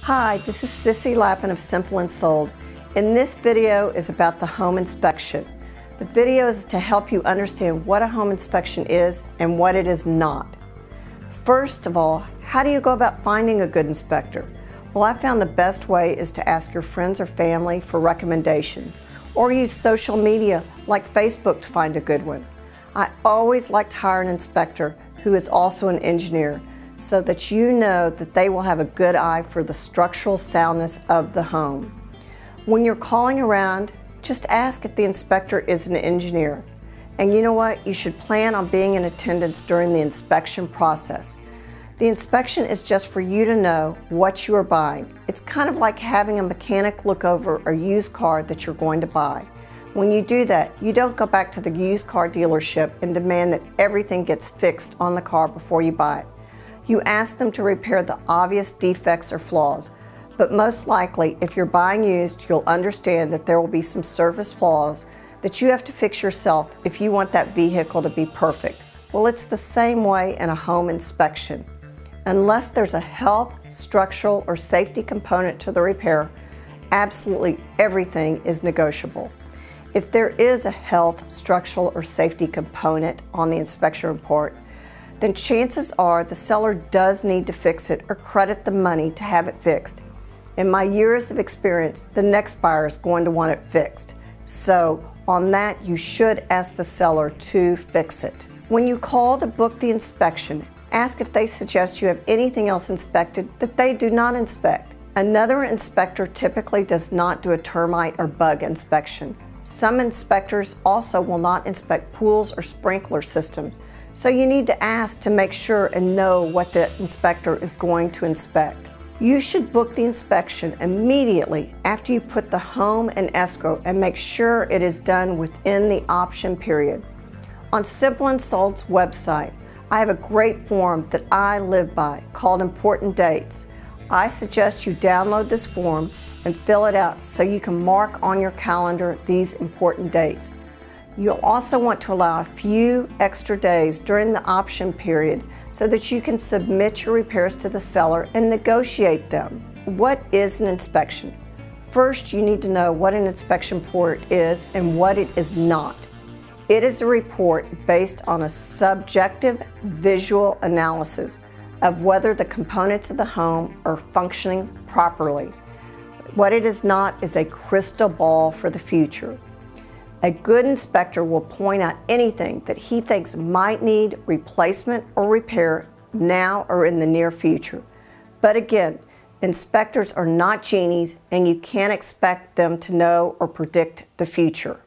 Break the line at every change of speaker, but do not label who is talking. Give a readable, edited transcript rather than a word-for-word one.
Hi, this is Sissy Lappin of Simple and Sold. And this video is about the home inspection. The video is to help you understand what a home inspection is and what it is not. First of all, how do you go about finding a good inspector? Well, I found the best way is to ask your friends or family for recommendation, or use social media like Facebook to find a good one. I always like to hire an inspector who is also an engineer, so that you know that they will have a good eye for the structural soundness of the home. When you're calling around, just ask if the inspector is an engineer. And you know what? You should plan on being in attendance during the inspection process. The inspection is just for you to know what you are buying. It's kind of like having a mechanic look over a used car that you're going to buy. When you do that, you don't go back to the used car dealership and demand that everything gets fixed on the car before you buy it. You ask them to repair the obvious defects or flaws, but most likely, if you're buying used, you'll understand that there will be some surface flaws that you have to fix yourself if you want that vehicle to be perfect. Well, it's the same way in a home inspection. Unless there's a health, structural, or safety component to the repair, absolutely everything is negotiable. If there is a health, structural, or safety component on the inspection report, then chances are the seller does need to fix it or credit the money to have it fixed. In my years of experience, the next buyer is going to want it fixed. So on that, you should ask the seller to fix it. When you call to book the inspection, ask if they suggest you have anything else inspected that they do not inspect. Another inspector typically does not do a termite or bug inspection. Some inspectors also will not inspect pools or sprinkler systems. So you need to ask to make sure and know what the inspector is going to inspect. You should book the inspection immediately after you put the home in escrow and make sure it is done within the option period. On Simple and Sold's website, I have a great form that I live by called Important Dates. I suggest you download this form and fill it out so you can mark on your calendar these important dates. You'll also want to allow a few extra days during the option period so that you can submit your repairs to the seller and negotiate them. What is an inspection? First, you need to know what an inspection report is and what it is not. It is a report based on a subjective visual analysis of whether the components of the home are functioning properly. What it is not is a crystal ball for the future. A good inspector will point out anything that he thinks might need replacement or repair now or in the near future. But again, inspectors are not genies and you can't expect them to know or predict the future.